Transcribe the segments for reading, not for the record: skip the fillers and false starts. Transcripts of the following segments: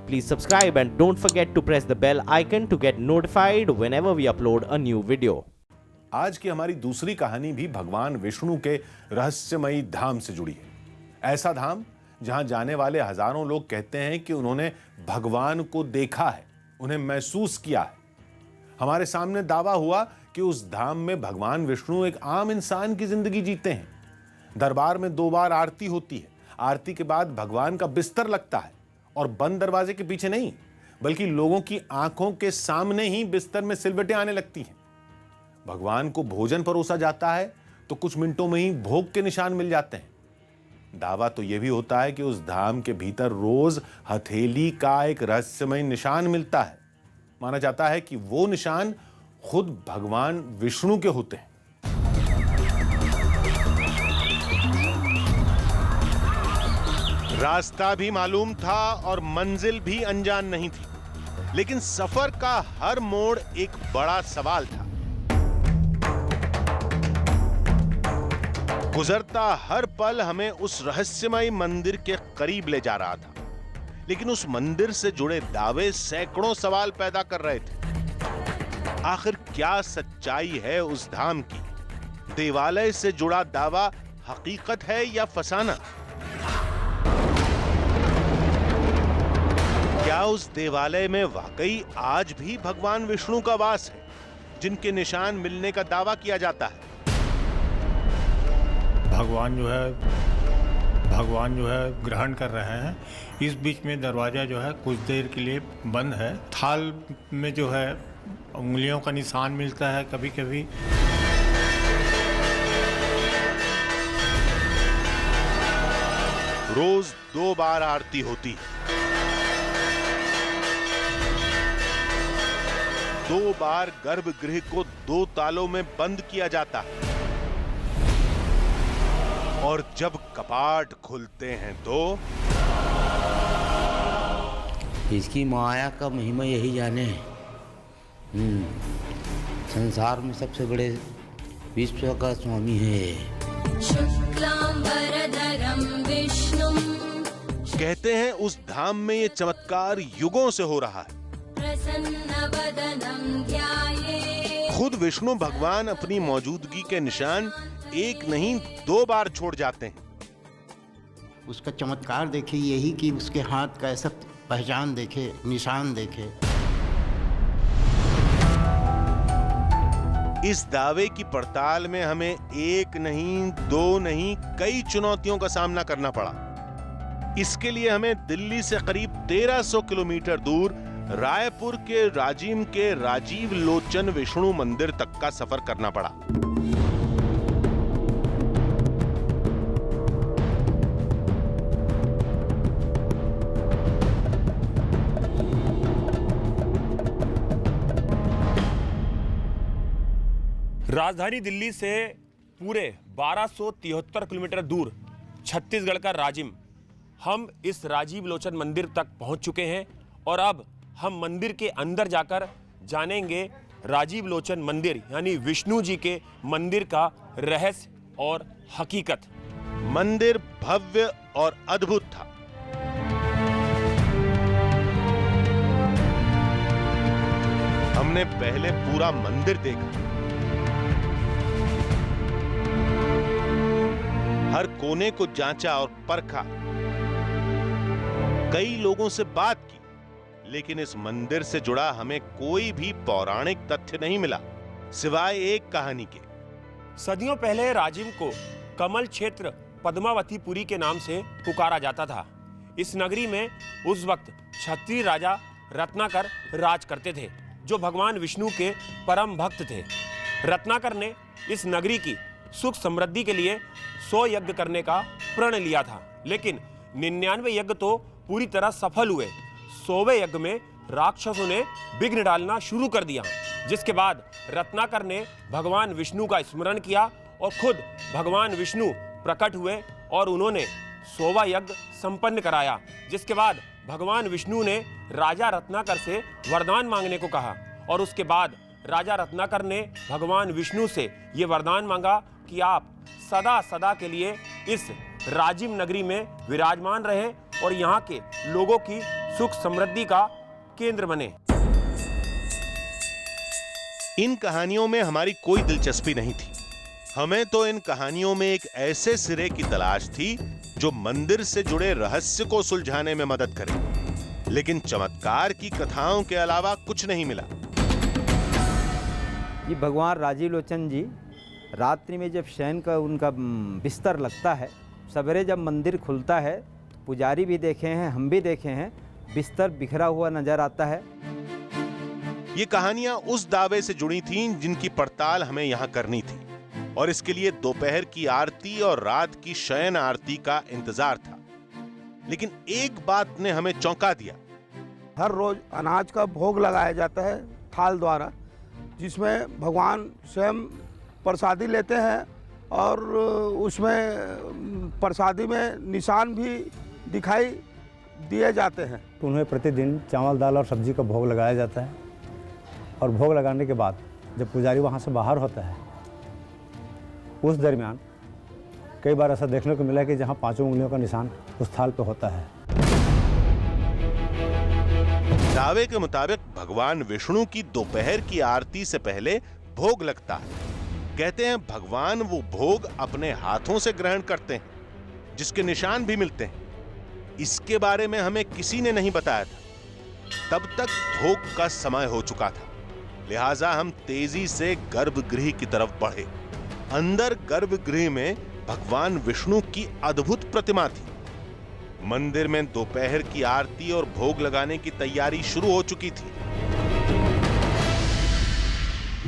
Please subscribe and don't forget to press the bell icon to get notified whenever we upload a new video. आज की हमारी दूसरी कहानी भी भगवान विष्णु के रहस्यमयी धाम से जुड़ी है। ऐसा धाम जहां जाने वाले हजारों लोग कहते हैं कि उन्होंने भगवान को देखा है, उन्हें महसूस किया है। हमारे सामने दावा हुआ कि उस धाम में भगवान विष्णु एक आम इंसान की जिंदगी जीते हैं। दरबार में 2 बार आरती होती है। आरती के बाद भगवान का बिस्तर लगता है और बंद दरवाजे के पीछे नहीं, बल्कि लोगों की आंखों के सामने ही बिस्तर में सिलवटें आने लगती हैं। भगवान को भोजन परोसा जाता है तो कुछ मिनटों में ही भोग के निशान मिल जाते हैं। दावा तो यह भी होता है कि उस धाम के भीतर रोज हथेली का एक रहस्यमय निशान मिलता है। माना जाता है कि वो निशान खुद भगवान विष्णु के होते हैं। रास्ता भी मालूम था और मंजिल भी अनजान नहीं थी, लेकिन सफर का हर मोड़ एक बड़ा सवाल था। गुजरता हर पल हमें उस रहस्यमय मंदिर के करीब ले जा रहा था, लेकिन उस मंदिर से जुड़े दावे सैकड़ों सवाल पैदा कर रहे थे। आखिर क्या सच्चाई है उस धाम की? देवालय से जुड़ा दावा हकीकत है या फसाना? क्या उस देवालय में वाकई आज भी भगवान विष्णु का वास है, जिनके निशान मिलने का दावा किया जाता है? भगवान जो है ग्रहण कर रहे हैं। इस बीच में दरवाजा जो है कुछ देर के लिए बंद है। थाल में जो है उंगलियों का निशान मिलता है कभी कभी। रोज 2 बार आरती होती है। 2 बार गर्भगृह को 2 तालों में बंद किया जाता है और जब कपाट खुलते हैं तो इसकी माया का महिमा यही जाने। संसार में सबसे बड़े विश्व का स्वामी है। शुक्लांबरधरं विष्णुं। कहते हैं उस धाम में ये चमत्कार युगों से हो रहा है। प्रसन्नवदनं ध्याये। खुद विष्णु भगवान अपनी मौजूदगी के निशान एक नहीं 2 बार छोड़ जाते हैं। उसका चमत्कार देखे यही कि उसके हाथ का ऐसा पहचान देखे, निशान देखे। इस दावे की पड़ताल में हमें 1 नहीं 2 नहीं कई चुनौतियों का सामना करना पड़ा। इसके लिए हमें दिल्ली से करीब 1300 किलोमीटर दूर रायपुर के राजिम के राजीव लोचन विष्णु मंदिर तक का सफर करना पड़ा। राजधानी दिल्ली से पूरे 1273 किलोमीटर दूर छत्तीसगढ़ का राजिम, हम इस राजीव लोचन मंदिर तक पहुंच चुके हैं और अब हम मंदिर के अंदर जाकर जानेंगे राजीव लोचन मंदिर यानी विष्णु जी के मंदिर का रहस्य और हकीकत। मंदिर भव्य और अद्भुत था। हमने पहले पूरा मंदिर देखा, हर कोने को जांचा और परखा, कई लोगों से बात की, लेकिन इस मंदिर से जुड़ा हमें कोई भी पौराणिक तथ्य नहीं मिला, सिवाय एक कहानी के। सदियों पहले राजिम को कमल क्षेत्र पद्मावतीपुरी के नाम से पुकारा जाता था। इस नगरी में उस वक्त क्षत्रिय राजा रत्नाकर राज करते थे, जो भगवान विष्णु के परम भक्त थे। रत्नाकर ने इस नगरी की सुख समृद्धि के लिए 100 यज्ञ करने का प्रण लिया था, लेकिन 99 यज्ञ तो पूरी तरह सफल हुए। 100वें यज्ञ में राक्षसों ने विघ्न डालना शुरू कर दिया, जिसके बाद रत्नाकर ने भगवान विष्णु का स्मरण किया और खुद भगवान विष्णु प्रकट हुए और उन्होंने 100वां यज्ञ संपन्न कराया। जिसके बाद भगवान विष्णु ने राजा रत्नाकर से वरदान मांगने को कहा और उसके बाद राजा रत्नाकर ने भगवान विष्णु से ये वरदान मांगा कि आप सदा सदा के लिए इस राजिम नगरी में विराजमान रहें और यहाँ के लोगों की सुख समृद्धि का केंद्र बने। इन कहानियों में हमारी कोई दिलचस्पी नहीं थी। हमें तो इन कहानियों में एक ऐसे सिरे की तलाश थी जो मंदिर से जुड़े रहस्य को सुलझाने में मदद करे, लेकिन चमत्कार की कथाओं के अलावा कुछ नहीं मिला। ये भगवान राजीव लोचन जी रात्रि में जब शयन का उनका बिस्तर लगता है, सवेरे जब मंदिर खुलता है, पुजारी भी देखे हैं, हम भी देखे हैं, बिस्तर बिखरा हुआ नजर आता है। ये कहानियां उस दावे से जुड़ी थीं जिनकी पड़ताल हमें यहाँ करनी थी, और इसके लिए दोपहर की आरती और रात की शयन आरती का इंतजार था। लेकिन एक बात ने हमें चौंका दिया। हर रोज अनाज का भोग लगाया जाता है थाल द्वारा, जिसमें भगवान स्वयं प्रसादी लेते हैं और उसमें प्रसादी में निशान भी दिखाई दिए जाते हैं। तो उन्हें प्रतिदिन चावल दाल और सब्जी का भोग लगाया जाता है, और भोग लगाने के बाद जब पुजारी वहाँ से बाहर होता है, उस दरमियान कई बार ऐसा देखने को मिला कि जहाँ 5 उंगलियों का निशान उस थाल पे होता है। दावे के मुताबिक भगवान विष्णु की दोपहर की आरती से पहले भोग लगता है। कहते हैं भगवान वो भोग अपने हाथों से ग्रहण करते हैं, जिसके निशान भी मिलते हैं। इसके बारे में हमें किसी ने नहीं बताया था। तब तक भोग का समय हो चुका था, लिहाजा हम तेजी से गर्भगृह की तरफ बढ़े। अंदर गर्भगृह में भगवान विष्णु की अद्भुत प्रतिमा थी। मंदिर में दोपहर की आरती और भोग लगाने की तैयारी शुरू हो चुकी थी।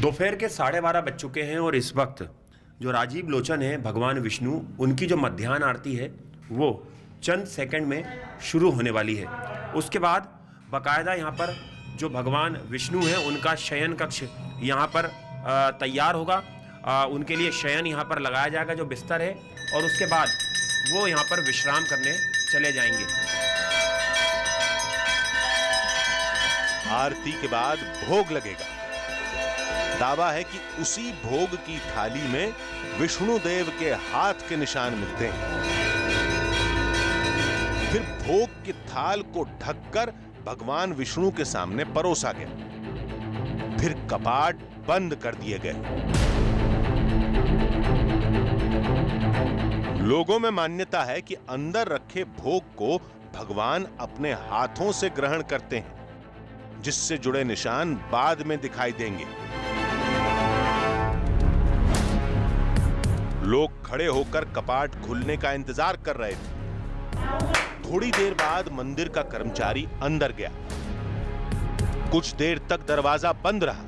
दोपहर के 12:30 बज चुके हैं और इस वक्त जो राजीव लोचन है भगवान विष्णु, उनकी जो मध्याह्न आरती है वो चंद सेकंड में शुरू होने वाली है। उसके बाद बाकायदा यहाँ पर जो भगवान विष्णु है उनका शयन कक्ष यहाँ पर तैयार होगा। उनके लिए शयन यहाँ पर लगाया जाएगा, जो बिस्तर है, और उसके बाद वो यहाँ पर विश्राम करने चले जाएंगे। आरती के बाद भोग लगेगा। दावा है कि उसी भोग की थाली में विष्णु देव के हाथ के निशान मिलते हैं। फिर भोग की थाल को ढककर भगवान विष्णु के सामने परोसा गया। फिर कपाट बंद कर दिए गए। लोगों में मान्यता है कि अंदर रखे भोग को भगवान अपने हाथों से ग्रहण करते हैं, जिससे जुड़े निशान बाद में दिखाई देंगे। लोग खड़े होकर कपाट खुलने का इंतजार कर रहे थे। थोड़ी देर बाद मंदिर का कर्मचारी अंदर गया। कुछ देर तक दरवाजा बंद रहा।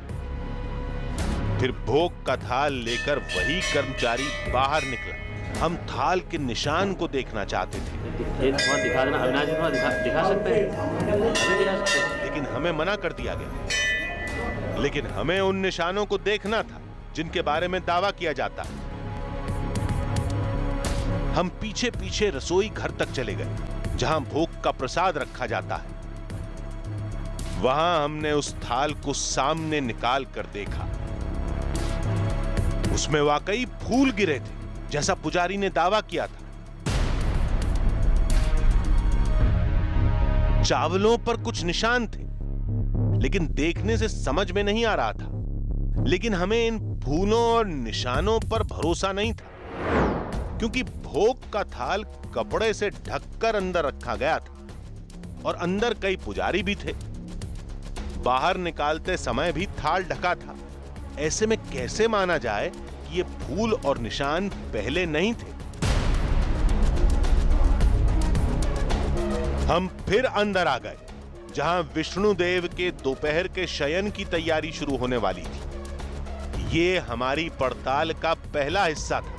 फिर भोग का थाल लेकर वही कर्मचारी बाहर निकला। हम थाल के निशान को देखना चाहते थे, दिखा देना अविनाश जी, दिखा सकते हैं, लेकिन हमें मना कर दिया गया। लेकिन हमें उन निशानों को देखना था जिनके बारे में दावा किया जाता है। हम पीछे पीछे रसोई घर तक चले गए, जहां भोग का प्रसाद रखा जाता है। वहां हमने उस थाल को सामने निकाल कर देखा। उसमें वाकई फूल गिरे थे, जैसा पुजारी ने दावा किया था। चावलों पर कुछ निशान थे, लेकिन देखने से समझ में नहीं आ रहा था। लेकिन हमें इन फूलों और निशानों पर भरोसा नहीं था, क्योंकि भोग का थाल कपड़े से ढककर अंदर रखा गया था और अंदर कई पुजारी भी थे। बाहर निकालते समय भी थाल ढका था। ऐसे में कैसे माना जाए कि ये फूल और निशान पहले नहीं थे? हम फिर अंदर आ गए, जहां विष्णु देव के दोपहर के शयन की तैयारी शुरू होने वाली थी। ये हमारी पड़ताल का पहला हिस्सा था।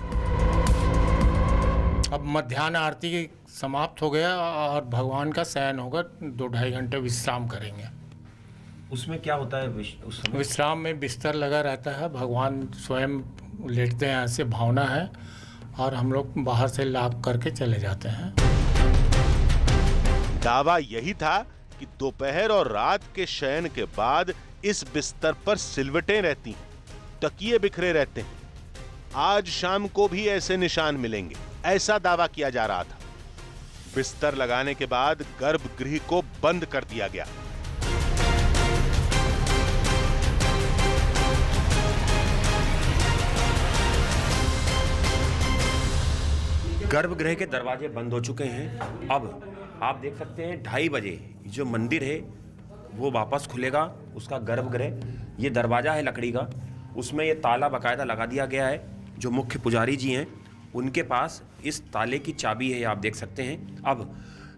अब मध्याह्न आरती समाप्त हो गया और भगवान का शयन होगा। 2-2.5 घंटे विश्राम करेंगे। उसमें क्या होता है? विश्राम में बिस्तर लगा रहता है, भगवान स्वयं लेटते हैं, ऐसे भावना है, और हम लोग बाहर से लाभ करके चले जाते हैं। दावा यही था कि दोपहर और रात के शयन के बाद इस बिस्तर पर सिलवटें रहती हैं, तकिए बिखरे रहते हैं। आज शाम को भी ऐसे निशान मिलेंगे, ऐसा दावा किया जा रहा था। बिस्तर लगाने के बाद गर्भगृह को बंद कर दिया गया। गर्भगृह के दरवाजे बंद हो चुके हैं। अब आप देख सकते हैं 2:30 बजे जो मंदिर है वो वापस खुलेगा। उसका गर्भगृह, ये दरवाजा है लकड़ी का, उसमें ये ताला बाकायदा लगा दिया गया है। जो मुख्य पुजारी जी हैं उनके पास इस ताले की चाबी है, आप देख सकते हैं। अब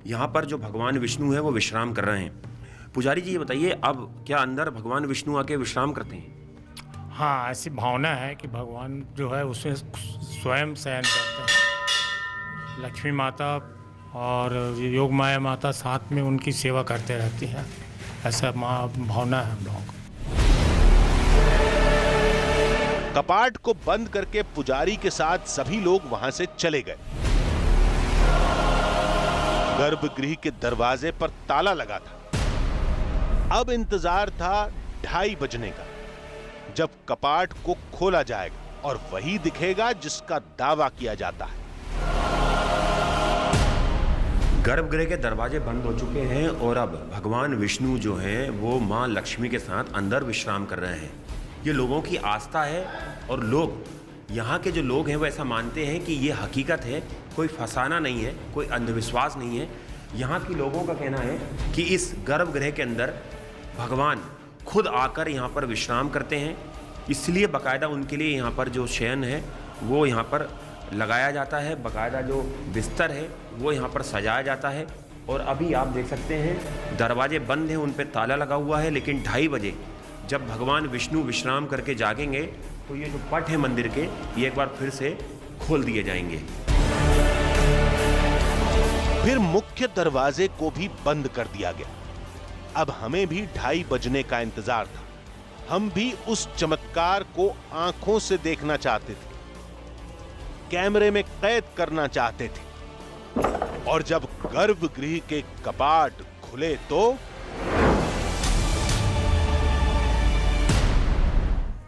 यहाँ पर जो भगवान विष्णु है वो विश्राम कर रहे हैं। पुजारी जी ये बताइए, अब क्या अंदर भगवान विष्णु आके विश्राम करते हैं? हाँ, ऐसी भावना है कि भगवान जो है उसमें स्वयं शयन करते हैं। लक्ष्मी माता और योग माया माता साथ में उनकी सेवा करते रहती है, ऐसा भावना है हम लोगों को। कपाट को बंद करके पुजारी के साथ सभी लोग वहां से चले गए। गर्भगृह के दरवाजे पर ताला लगा था। अब इंतजार था 2:30 बजने का, जब कपाट को खोला जाएगा और वही दिखेगा जिसका दावा किया जाता है। गर्भगृह के दरवाजे बंद हो चुके हैं और अब भगवान विष्णु जो हैं वो मां लक्ष्मी के साथ अंदर विश्राम कर रहे हैं। ये लोगों की आस्था है और लोग, यहाँ के जो लोग हैं वो ऐसा मानते हैं कि ये हकीकत है, कोई फसाना नहीं है, कोई अंधविश्वास नहीं है। यहाँ के लोगों का कहना है कि इस गर्भगृह के अंदर भगवान खुद आकर यहाँ पर विश्राम करते हैं, इसलिए बाकायदा उनके लिए यहाँ पर जो शयन है वो यहाँ पर लगाया जाता है। बाकायदा जो बिस्तर है वो यहाँ पर सजाया जाता है। और अभी आप देख सकते हैं दरवाजे बंद हैं, उन पर ताला लगा हुआ है, लेकिन 2:30 बजे जब भगवान विष्णु विश्राम करके जागेंगे तो ये जो पट है मंदिर के, ये एक बार फिर से खोल दिए जाएंगे। फिर मुख्य दरवाजे को भी बंद कर दिया गया। अब हमें भी 2:30 बजने का इंतजार था। हम भी उस चमत्कार को आंखों से देखना चाहते थे, कैमरे में कैद करना चाहते थे। और जब गर्भगृह के कपाट खुले तो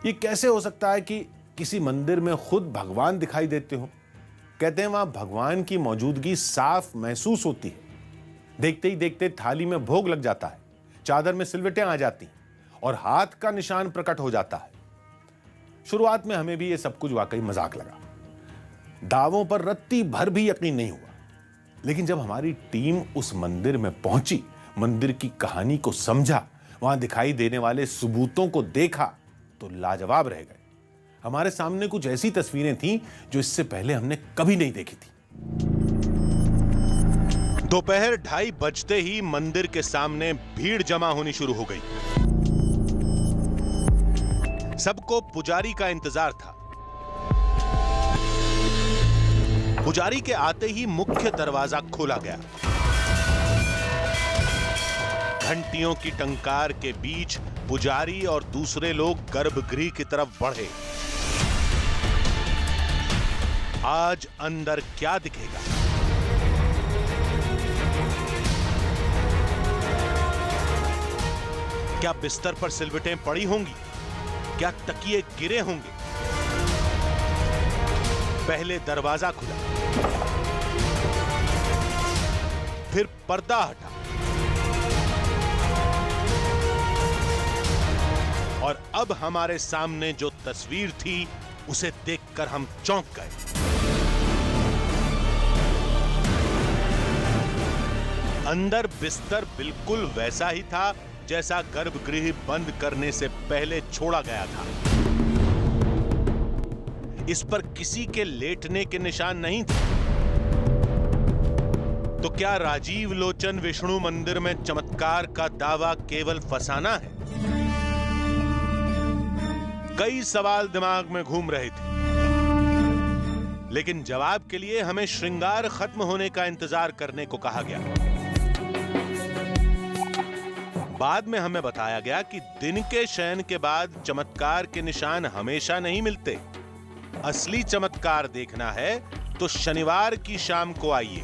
ये कैसे हो सकता है कि किसी मंदिर में खुद भगवान दिखाई देते हो? कहते हैं वहां भगवान की मौजूदगी साफ महसूस होती है। देखते ही देखते थाली में भोग लग जाता है, चादर में सिलवटें आ जाती और हाथ का निशान प्रकट हो जाता है। शुरुआत में हमें भी ये सब कुछ वाकई मजाक लगा, दावों पर रत्ती भर भी यकीन नहीं हुआ। लेकिन जब हमारी टीम उस मंदिर में पहुंची, मंदिर की कहानी को समझा, वहां दिखाई देने वाले सबूतों को देखा तो लाजवाब रह गए। हमारे सामने कुछ ऐसी तस्वीरें थीं जो इससे पहले हमने कभी नहीं देखी थी। दोपहर 2:30 बजते ही मंदिर के सामने भीड़ जमा होनी शुरू हो गई। सबको पुजारी का इंतजार था। पुजारी के आते ही मुख्य दरवाजा खोला गया। घंटियों की टंकार के बीच पुजारी और दूसरे लोग गर्भगृह की तरफ बढ़े। आज अंदर क्या दिखेगा? क्या बिस्तर पर सिलवटें पड़ी होंगी? क्या तकिए गिरे होंगे? पहले दरवाजा खुला, फिर पर्दा हटा और अब हमारे सामने जो तस्वीर थी उसे देखकर हम चौंक गए। अंदर बिस्तर बिल्कुल वैसा ही था जैसा गर्भगृह बंद करने से पहले छोड़ा गया था। इस पर किसी के लेटने के निशान नहीं थे। तो क्या राजीव लोचन विष्णु मंदिर में चमत्कार का दावा केवल फसाना है? कई सवाल दिमाग में घूम रहे थे, लेकिन जवाब के लिए हमें श्रृंगार खत्म होने का इंतजार करने को कहा गया। बाद में हमें बताया गया कि दिन के शयन के बाद चमत्कार के निशान हमेशा नहीं मिलते। असली चमत्कार देखना है तो शनिवार की शाम को आइए,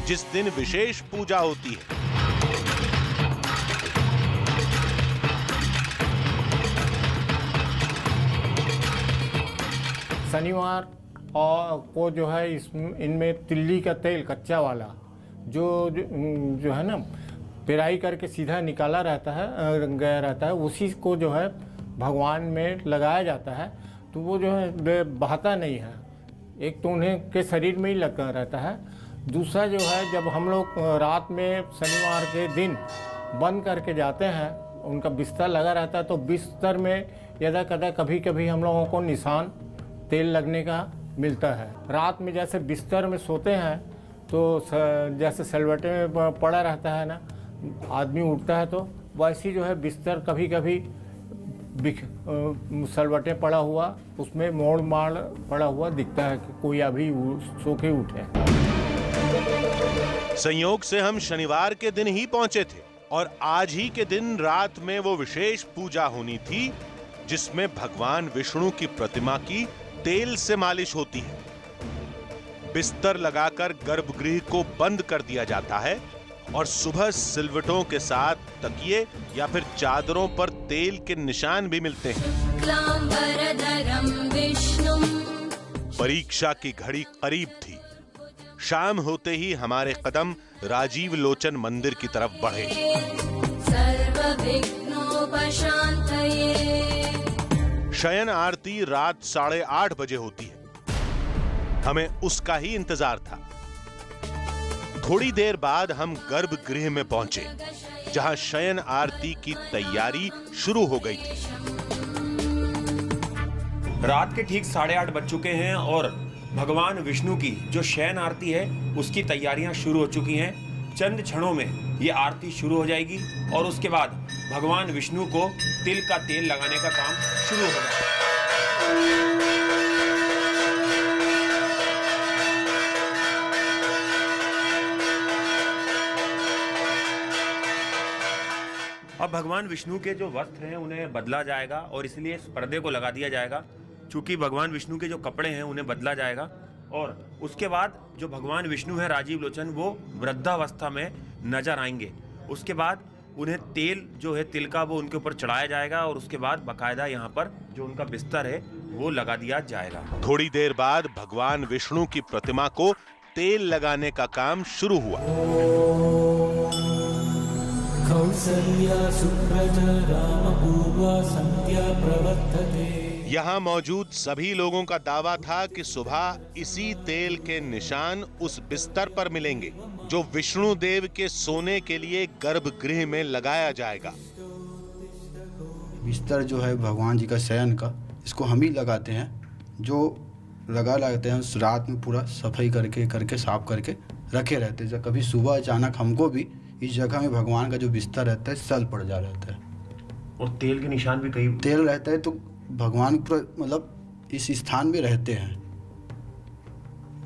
जिस दिन विशेष पूजा होती है। शनिवार और को जो है इनमें तिल्ली का तेल कच्चा वाला जो है ना पेराई करके सीधा निकाला रहता है गया रहता है, उसी को जो है भगवान में लगाया जाता है, तो वो जो है बहता नहीं है। एक तो उन्हें के शरीर में ही लगा रहता है, दूसरा जो है जब हम लोग रात में शनिवार के दिन बंद करके जाते हैं, उनका बिस्तर लगा रहता है, तो बिस्तर में यदा कदा कभी कभी हम लोगों को निशान तेल लगने का मिलता है। रात में जैसे बिस्तर में सोते हैं तो जैसे सलवटे में पड़ा रहता है ना, आदमी उठता है तो वैसी जो है बिस्तर कभी कभी सलवटे पड़ा हुआ, उसमें मोड़ माड़ पड़ा हुआ दिखता है कि कोई अभी सो के उठे। संयोग से हम शनिवार के दिन ही पहुंचे थे और आज ही के दिन रात में वो विशेष पूजा होनी थी जिसमें भगवान विष्णु की प्रतिमा की तेल से मालिश होती है। बिस्तर लगाकर गर्भगृह को बंद कर दिया जाता है और सुबह सिलवटों के साथ तकिए या फिर चादरों पर तेल के निशान भी मिलते हैं। परीक्षा की घड़ी करीब थी। शाम होते ही हमारे कदम राजीव लोचन मंदिर की तरफ बढ़े। शयन आरती रात 8:30 बजे होती है। हमें उसका ही इंतजार था। थोड़ी देर बाद हम गर्भगृह में पहुंचे जहां शयन आरती की तैयारी शुरू हो गई थी। रात के ठीक 8:30 बज चुके हैं और भगवान विष्णु की जो शयन आरती है उसकी तैयारियां शुरू हो चुकी हैं। चंद क्षणों में ये आरती शुरू हो जाएगी और उसके बाद भगवान विष्णु को तिल का तेल लगाने का काम शुरू होगा। अब भगवान विष्णु के जो वस्त्र हैं उन्हें बदला जाएगा और इसलिए इस पर्दे को लगा दिया जाएगा। चूंकि भगवान विष्णु के जो कपड़े हैं उन्हें बदला जाएगा और उसके बाद जो भगवान विष्णु है राजीव लोचन वो वृद्धावस्था में नजर आएंगे। उसके बाद उन्हें तेल जो है तिल का वो उनके ऊपर चढ़ाया जाएगा और उसके बाद बाकायदा यहाँ पर जो उनका बिस्तर है वो लगा दिया जाएगा। थोड़ी देर बाद भगवान विष्णु की प्रतिमा को तेल लगाने का काम शुरू हुआ। यहाँ मौजूद सभी लोगों का दावा था कि सुबह इसी तेल के निशान उस बिस्तर पर मिलेंगे जो विष्णु देव के सोने के लिए गर्भगृह में लगाया जाएगा। बिस्तर जो है भगवान जी का शयन का, इसको हम ही लगाते हैं। जो लगाते हैं रात में पूरा सफाई करके साफ करके रखे रहते हैं। जब कभी सुबह अचानक हमको भी इस जगह में भगवान का जो बिस्तर रहता है सल पड़ जा रहता है और तेल के निशान भी कई तेल रहता है, तो भगवान पूरा मतलब इस स्थान में रहते हैं।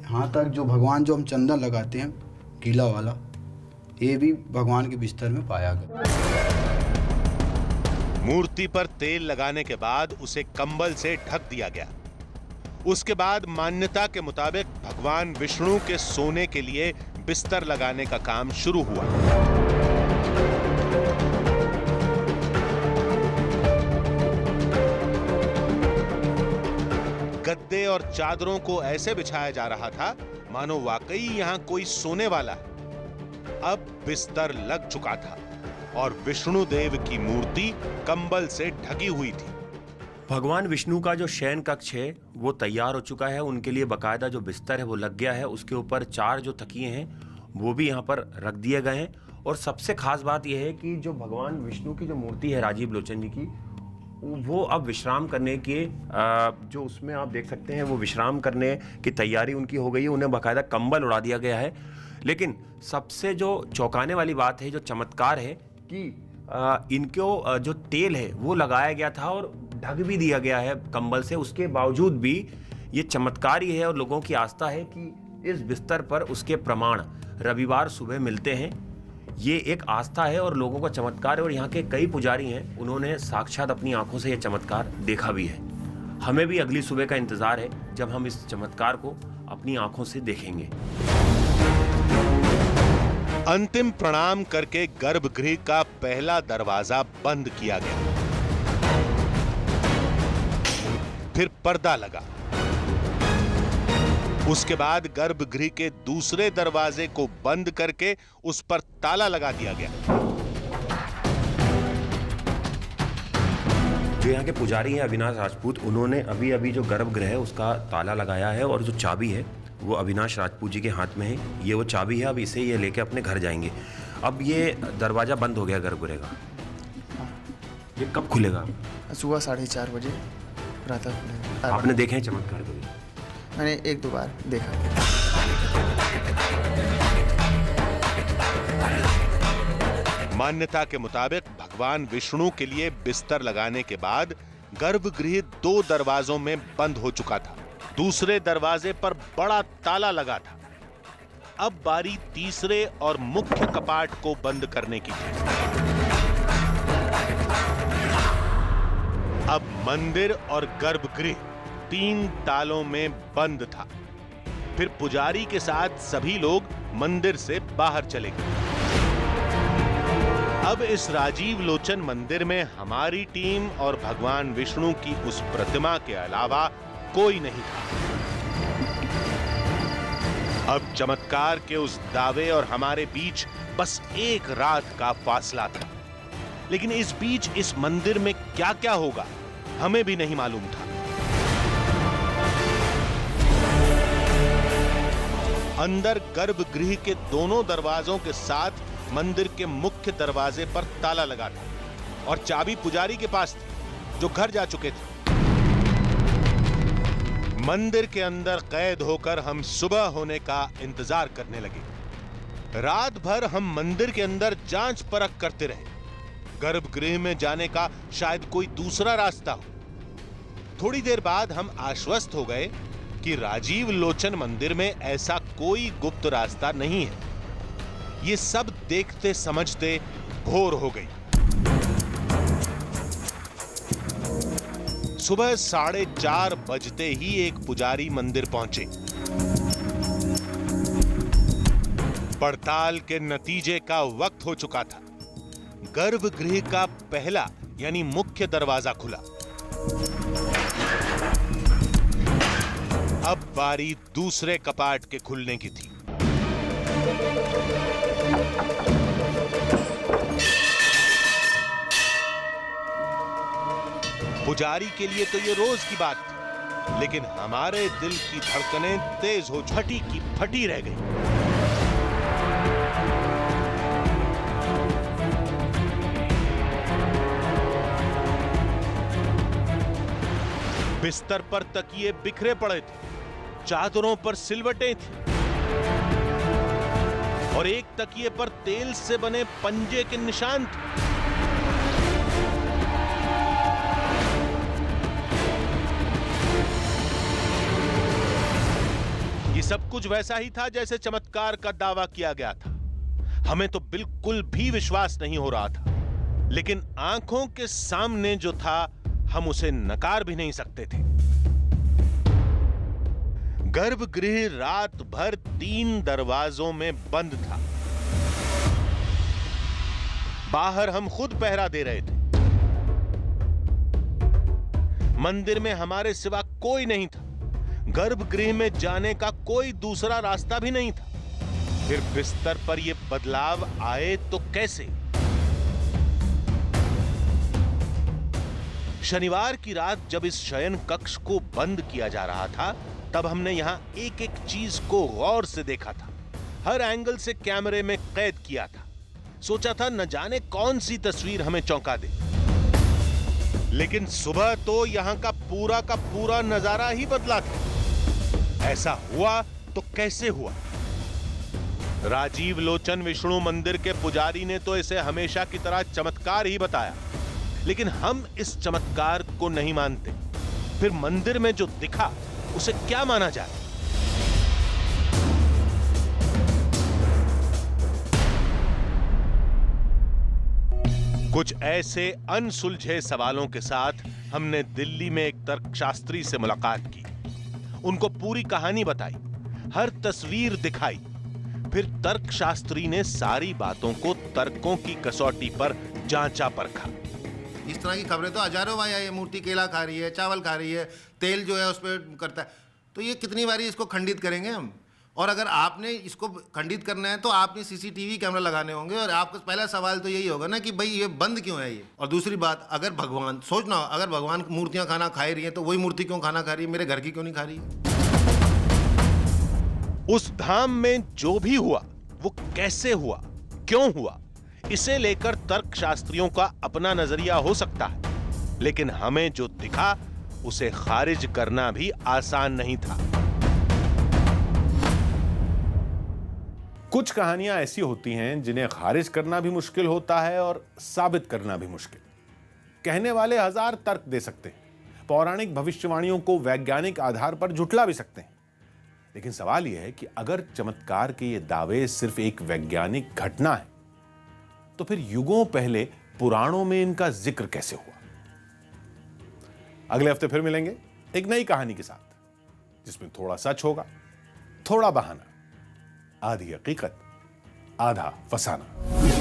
यहाँ तक जो भगवान जो हम चंदन लगाते हैं गीला वाला, ये भी भगवान के बिस्तर में पाया गया। मूर्ति पर तेल लगाने के बाद उसे कंबल से ढक दिया गया। उसके बाद मान्यता के मुताबिक भगवान विष्णु के सोने के लिए बिस्तर लगाने का काम शुरू हुआ। गद्दे और चादरों को ऐसे बिछाया जा रहा था मानो वाकई यहां कोई सोने वाला है। अब बिस्तर लग चुका था और विष्णु देव की मूर्ति कंबल से ढकी हुई थी। भगवान विष्णु का जो शयन कक्ष है वो तैयार हो चुका है। उनके लिए बाकायदा जो बिस्तर है वो लग गया है। उसके ऊपर 4 जो तकिए हैं वो भी यहाँ पर रख दिए गए हैं। और सबसे खास बात यह है कि जो भगवान विष्णु की जो मूर्ति है राजीव लोचन जी की, वो अब विश्राम करने के जो उसमें आप देख सकते हैं वो विश्राम करने की तैयारी उनकी हो गई है। उन्हें बाकायदा कंबल उड़ा दिया गया है। लेकिन सबसे जो चौंकाने वाली बात है, जो चमत्कार है कि इनको जो तेल है वो लगाया गया था और ढक भी दिया गया है कंबल से। उसके बावजूद भी ये चमत्कार ही है और लोगों की आस्था है कि इस बिस्तर पर उसके प्रमाण रविवार सुबह मिलते हैं। ये एक आस्था है और लोगों का चमत्कार है और यहाँ के कई पुजारी हैं, उन्होंने साक्षात अपनी आंखों से ये चमत्कार देखा भी है। हमें भी अगली सुबह का इंतजार है जब हम इस चमत्कार को अपनी आंखों से देखेंगे। अंतिम प्रणाम करके गर्भगृह का पहला दरवाजा बंद किया गया। फिर पर्दा लगा। उसके बाद गर्भगृह के दूसरे दरवाजे को बंद करके उस पर ताला लगा दिया गया। जो यहाँ के पुजारी हैं अविनाश राजपूत, उन्होंने अभी अभी जो गर्भगृह है उसका ताला लगाया है और जो चाबी है वो अविनाश राजपूत जी के हाथ में है। ये वो चाबी है, अब इसे ये लेके अपने घर जाएंगे। अब ये दरवाजा बंद हो गया गर्भगृह का, ये कब खुलेगा? सुबह 4:30 बजे प्रातः खुलेगा। आपने देखे हैं चमत्कार कभी? मैंने 1-2 बार देखा। मान्यता के मुताबिक भगवान विष्णु के लिए बिस्तर लगाने के बाद गर्भगृह 2 दरवाजों में बंद हो चुका था। दूसरे दरवाजे पर बड़ा ताला लगा था। अब बारी तीसरे और मुख्य कपाट को बंद करने की थी। अब मंदिर और गर्भगृह 3 तालों में बंद था। फिर पुजारी के साथ सभी लोग मंदिर से बाहर चले गए। अब इस राजीव लोचन मंदिर में हमारी टीम और भगवान विष्णु की उस प्रतिमा के अलावा कोई नहीं था। अब चमत्कार के उस दावे और हमारे बीच बस 1 रात का फासला था। लेकिन इस बीच इस मंदिर में क्या क्या होगा हमें भी नहीं मालूम था। अंदर गर्भगृह के दोनों दरवाजों के साथ मंदिर के मुख्य दरवाजे पर ताला लगा था और चाबी पुजारी के पास थी, जो घर जा चुके थे। मंदिर के अंदर कैद होकर हम सुबह होने का इंतजार करने लगे। रात भर हम मंदिर के अंदर जांच परख करते रहे। गर्भगृह में जाने का शायद कोई दूसरा रास्ता हो। थोड़ी देर बाद हम आश्वस्त हो गए कि राजीव लोचन मंदिर में ऐसा कोई गुप्त रास्ता नहीं है। ये सब देखते समझते भोर हो गई। सुबह 4:30 बजते ही एक पुजारी मंदिर पहुंचे। पड़ताल के नतीजे का वक्त हो चुका था। गर्भगृह का पहला यानी मुख्य दरवाजा खुला। अब बारी दूसरे कपाट के खुलने की थी। पुजारी के लिए तो ये रोज की बात थी, लेकिन हमारे दिल की धड़कनें तेज हो फटी की फटी रह गई। बिस्तर पर तकिए बिखरे पड़े थे, चादरों पर सिलवटें थी और एक तकिए पर तेल से बने पंजे के निशान थे। ये सब कुछ वैसा ही था जैसे चमत्कार का दावा किया गया था। हमें तो बिल्कुल भी विश्वास नहीं हो रहा था, लेकिन आंखों के सामने जो था हम उसे नकार भी नहीं सकते थे। गर्भगृह रात भर 3 दरवाजों में बंद था। बाहर हम खुद पहरा दे रहे थे। मंदिर में हमारे सिवा कोई नहीं था। गर्भगृह में जाने का कोई दूसरा रास्ता भी नहीं था। फिर बिस्तर पर यह बदलाव आए तो कैसे? शनिवार की रात जब इस शयन कक्ष को बंद किया जा रहा था, तब हमने यहां एक एक चीज को गौर से देखा था। हर एंगल से कैमरे में कैद किया था। सोचा था न जाने कौन सी तस्वीर हमें चौंका दे। लेकिन सुबह तो यहां का पूरा नजारा ही बदला था। ऐसा हुआ तो कैसे हुआ? राजीव लोचन विष्णु मंदिर के पुजारी ने तो इसे हमेशा की तरह चमत्कार ही बताया, लेकिन हम इस चमत्कार को नहीं मानते। फिर मंदिर में जो दिखा उसे क्या माना जाए? कुछ ऐसे अनसुलझे सवालों के साथ हमने दिल्ली में एक तर्कशास्त्री से मुलाकात की। उनको पूरी कहानी बताई, हर तस्वीर दिखाई। फिर तर्कशास्त्री ने सारी बातों को तर्कों की कसौटी पर जांचा परखा। इस तरह की खबरें तो हजारों बार, ये मूर्ति केला खा रही है, चावल खा रही है, तेल जो है उस पर करता है। तो ये कितनी बारी इसको खंडित करेंगे हम। और अगर आपने इसको खंडित करना है तो आपने सीसीटीवी कैमरा लगाने होंगे, और आपका पहला सवाल तो यही होगा ना कि भाई ये बंद क्यों है ये। और दूसरी बात, अगर भगवान, सोचना, अगर भगवान मूर्तियां खाना खा रही हैं तो वही मूर्ति क्यों खाना खा रही है, मेरे घर की क्यों नहीं खा रही है। उस धाम में जो भी हुआ वो कैसे हुआ, क्यों हुआ, इसे लेकर तर्कशास्त्रियों का अपना नजरिया हो सकता है, लेकिन हमें जो दिखा उसे खारिज करना भी आसान नहीं था। कुछ कहानियां ऐसी होती हैं जिन्हें खारिज करना भी मुश्किल होता है और साबित करना भी मुश्किल। कहने वाले हजार तर्क दे सकते हैं, पौराणिक भविष्यवाणियों को वैज्ञानिक आधार पर झुठला भी सकते हैं, लेकिन सवाल यह है कि अगर चमत्कार के ये दावे सिर्फ एक वैज्ञानिक घटना है तो फिर युगों पहले पुराणों में इनका जिक्र कैसे हुआ। अगले हफ्ते फिर मिलेंगे एक नई कहानी के साथ, जिसमें थोड़ा सच होगा, थोड़ा बहाना, आधी हकीकत, आधा फसाना।